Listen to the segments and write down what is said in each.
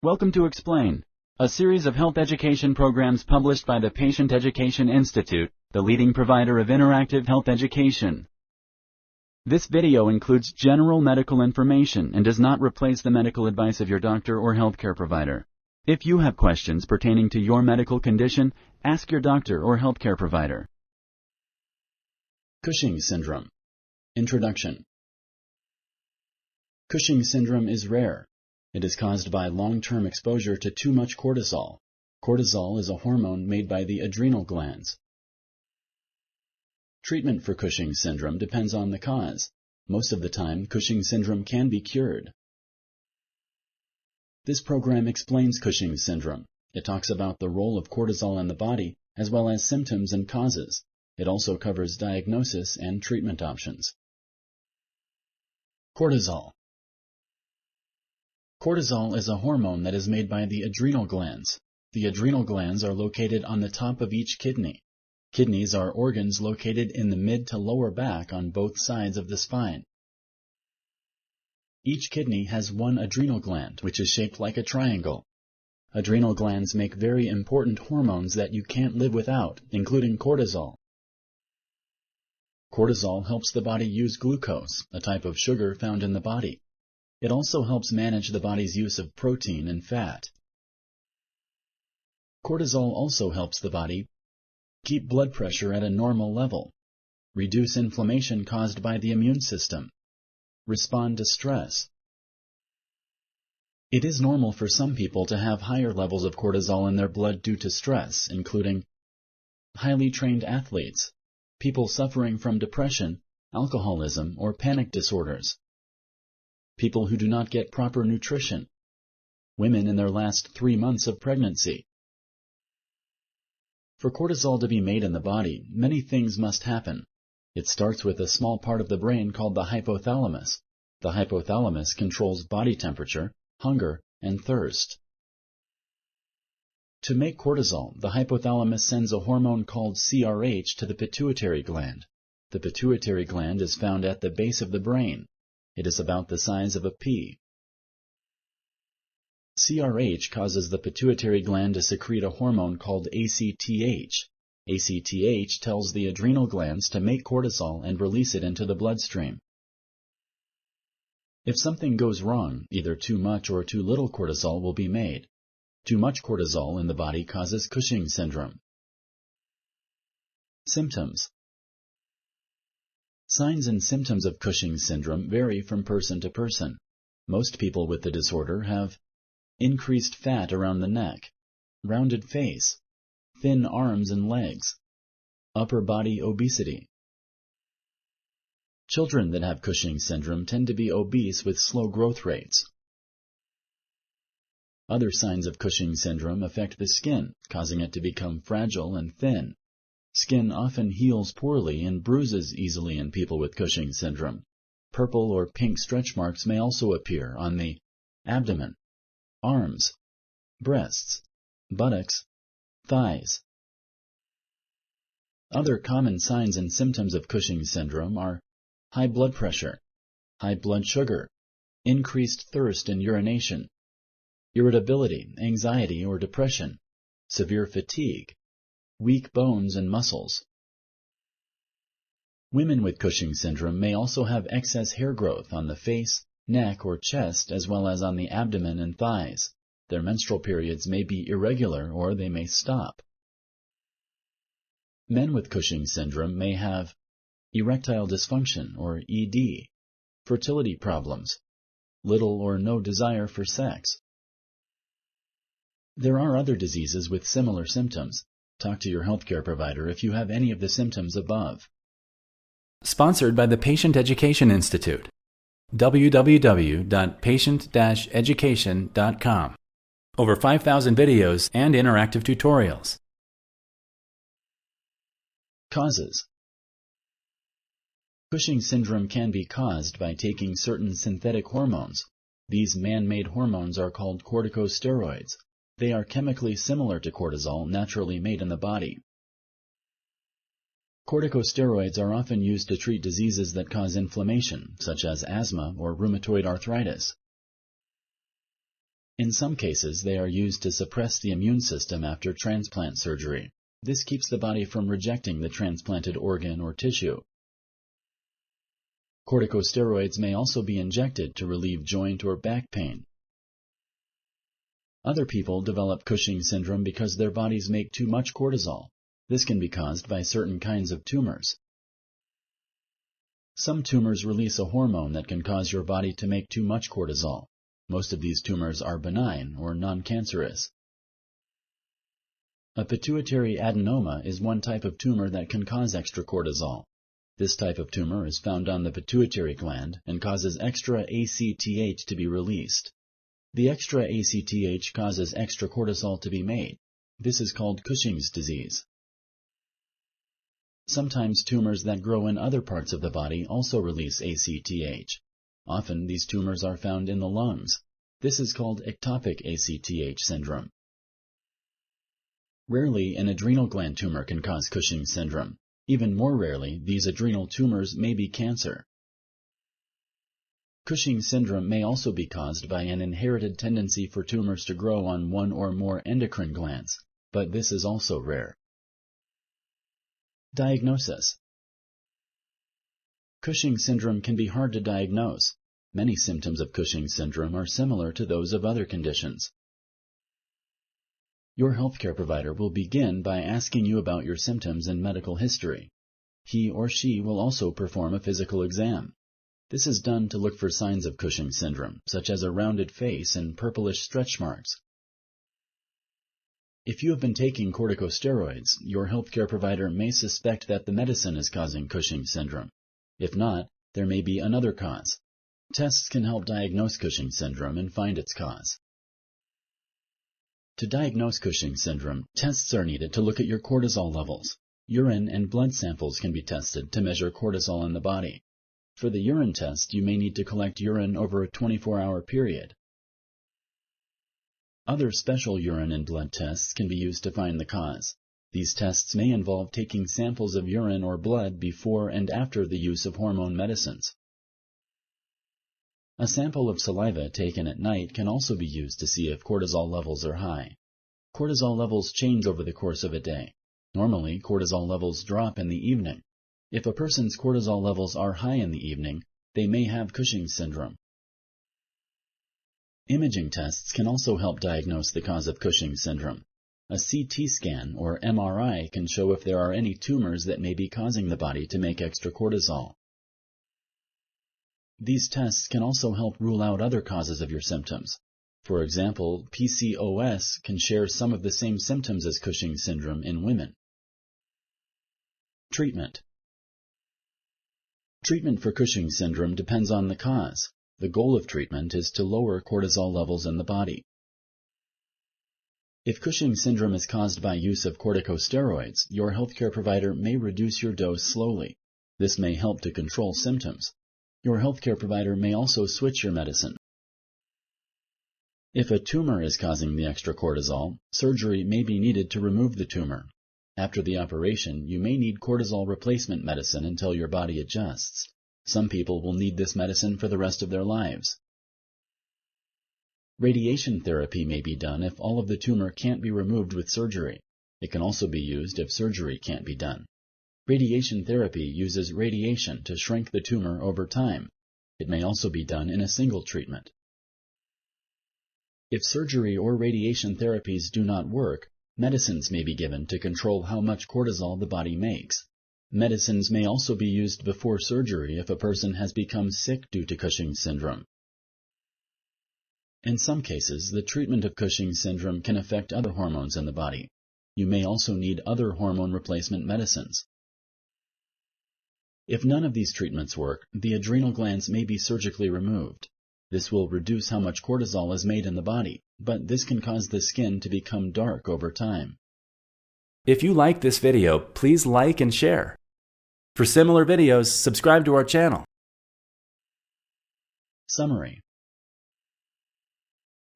Welcome to Explain, a series of health education programs published by the Patient Education Institute, the leading provider of interactive health education. This video includes general medical information and does not replace the medical advice of your doctor or healthcare provider. If you have questions pertaining to your medical condition, ask your doctor or healthcare provider. Cushing Syndrome. Introduction. Cushing syndrome is rare. It is caused by long-term exposure to too much cortisol. Cortisol is a hormone made by the adrenal glands. Treatment for Cushing syndrome depends on the cause. Most of the time, Cushing syndrome can be cured. This program explains Cushing syndrome. It talks about the role of cortisol in the body, as well as symptoms and causes. It also covers diagnosis and treatment options. Cortisol. Cortisol is a hormone that is made by the adrenal glands. The adrenal glands are located on the top of each kidney. Kidneys are organs located in the mid to lower back on both sides of the spine. Each kidney has one adrenal gland, which is shaped like a triangle. Adrenal glands make very important hormones that you can't live without, including cortisol. Cortisol helps the body use glucose, a type of sugar found in the body. It also helps manage the body's use of protein and fat. Cortisol also helps the body keep blood pressure at a normal level, reduce inflammation caused by the immune system, respond to stress. It is normal for some people to have higher levels of cortisol in their blood due to stress, including highly trained athletes, people suffering from depression, alcoholism, or panic disorders, people who do not get proper nutrition, women in their last 3 months of pregnancy. For cortisol to be made in the body, many things must happen. It starts with a small part of the brain called the hypothalamus. The hypothalamus controls body temperature, hunger, and thirst. To make cortisol, the hypothalamus sends a hormone called CRH to the pituitary gland. The pituitary gland is found at the base of the brain. It is about the size of a pea. CRH causes the pituitary gland to secrete a hormone called ACTH. ACTH tells the adrenal glands to make cortisol and release it into the bloodstream. If something goes wrong, either too much or too little cortisol will be made. Too much cortisol in the body causes Cushing syndrome. Symptoms. Signs and symptoms of Cushing syndrome vary from person to person. Most people with the disorder have increased fat around the neck, rounded face, thin arms and legs, upper body obesity. Children that have Cushing syndrome tend to be obese with slow growth rates. Other signs of Cushing syndrome affect the skin, causing it to become fragile and thin. Skin often heals poorly and bruises easily in people with Cushing syndrome. Purple or pink stretch marks may also appear on the abdomen, arms, breasts, buttocks, thighs. Other common signs and symptoms of Cushing syndrome are high blood pressure, high blood sugar, increased thirst and urination, irritability, anxiety or depression, severe fatigue, weak bones and muscles. Women with Cushing syndrome may also have excess hair growth on the face, neck, or chest, as well as on the abdomen and thighs. Their menstrual periods may be irregular or they may stop. Men with Cushing syndrome may have erectile dysfunction or ED, fertility problems, little or no desire for sex. There are other diseases with similar symptoms. Talk to your healthcare provider if you have any of the symptoms above. Sponsored by the Patient Education Institute. www.patient-education.com. Over 5,000 videos and interactive tutorials. Causes. Cushing syndrome can be caused by taking certain synthetic hormones. These man-made hormones are called corticosteroids. They are chemically similar to cortisol naturally made in the body. Corticosteroids are often used to treat diseases that cause inflammation, such as asthma or rheumatoid arthritis. In some cases, they are used to suppress the immune system after transplant surgery. This keeps the body from rejecting the transplanted organ or tissue. Corticosteroids may also be injected to relieve joint or back pain. Other people develop Cushing syndrome because their bodies make too much cortisol. This can be caused by certain kinds of tumors. Some tumors release a hormone that can cause your body to make too much cortisol. Most of these tumors are benign or non-cancerous. A pituitary adenoma is one type of tumor that can cause extra cortisol. This type of tumor is found on the pituitary gland and causes extra ACTH to be released. The extra ACTH causes extra cortisol to be made. This is called Cushing's disease. Sometimes tumors that grow in other parts of the body also release ACTH. Often these tumors are found in the lungs. This is called ectopic ACTH syndrome. Rarely, an adrenal gland tumor can cause Cushing syndrome. Even more rarely, these adrenal tumors may be cancer. Cushing syndrome may also be caused by an inherited tendency for tumors to grow on one or more endocrine glands, but this is also rare. Diagnosis. Cushing syndrome can be hard to diagnose. Many symptoms of Cushing syndrome are similar to those of other conditions. Your healthcare provider will begin by asking you about your symptoms and medical history. He or she will also perform a physical exam. This is done to look for signs of Cushing syndrome, such as a rounded face and purplish stretch marks. If you have been taking corticosteroids, your healthcare provider may suspect that the medicine is causing Cushing syndrome. If not, there may be another cause. Tests can help diagnose Cushing syndrome and find its cause. To diagnose Cushing syndrome, tests are needed to look at your cortisol levels. Urine and blood samples can be tested to measure cortisol in the body. For the urine test, you may need to collect urine over a 24-hour period. Other special urine and blood tests can be used to find the cause. These tests may involve taking samples of urine or blood before and after the use of hormone medicines. A sample of saliva taken at night can also be used to see if cortisol levels are high. Cortisol levels change over the course of a day. Normally, cortisol levels drop in the evening. If a person's cortisol levels are high in the evening, they may have Cushing syndrome. Imaging tests can also help diagnose the cause of Cushing syndrome. A CT scan or MRI can show if there are any tumors that may be causing the body to make extra cortisol. These tests can also help rule out other causes of your symptoms. For example, PCOS can share some of the same symptoms as Cushing syndrome in women. Treatment. Treatment for Cushing syndrome depends on the cause. The goal of treatment is to lower cortisol levels in the body. If Cushing syndrome is caused by use of corticosteroids, your healthcare provider may reduce your dose slowly. This may help to control symptoms. Your healthcare provider may also switch your medicine. If a tumor is causing the extra cortisol, surgery may be needed to remove the tumor. After the operation, you may need cortisol replacement medicine until your body adjusts. Some people will need this medicine for the rest of their lives. Radiation therapy may be done if all of the tumor can't be removed with surgery. It can also be used if surgery can't be done. Radiation therapy uses radiation to shrink the tumor over time. It may also be done in a single treatment. If surgery or radiation therapies do not work, medicines may be given to control how much cortisol the body makes. Medicines may also be used before surgery if a person has become sick due to Cushing syndrome. In some cases, the treatment of Cushing syndrome can affect other hormones in the body. You may also need other hormone replacement medicines. If none of these treatments work, the adrenal glands may be surgically removed. This will reduce how much cortisol is made in the body, but this can cause the skin to become dark over time. If you like this video, please like and share. For similar videos, subscribe to our channel. Summary.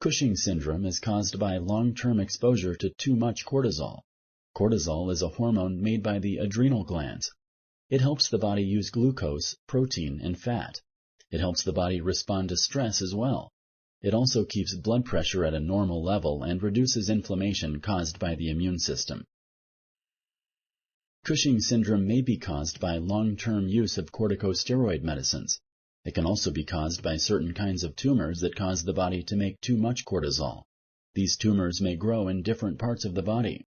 Cushing syndrome is caused by long-term exposure to too much cortisol. Cortisol is a hormone made by the adrenal glands. It helps the body use glucose, protein, and fat. It helps the body respond to stress as well. It also keeps blood pressure at a normal level and reduces inflammation caused by the immune system. Cushing syndrome may be caused by long-term use of corticosteroid medicines. It can also be caused by certain kinds of tumors that cause the body to make too much cortisol. These tumors may grow in different parts of the body.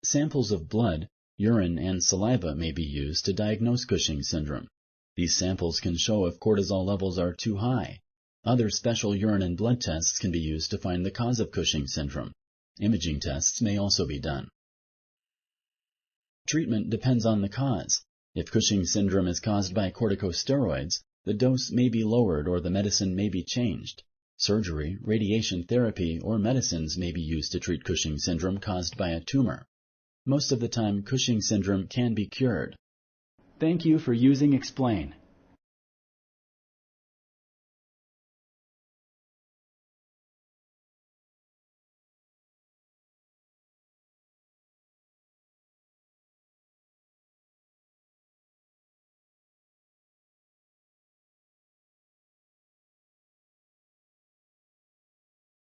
Samples of blood, urine, and saliva may be used to diagnose Cushing syndrome. These samples can show if cortisol levels are too high. Other special urine and blood tests can be used to find the cause of Cushing syndrome. Imaging tests may also be done. Treatment depends on the cause. If Cushing syndrome is caused by corticosteroids, the dose may be lowered or the medicine may be changed. Surgery, radiation therapy, or medicines may be used to treat Cushing syndrome caused by a tumor. Most of the time, Cushing syndrome can be cured. Thank you for using Explain.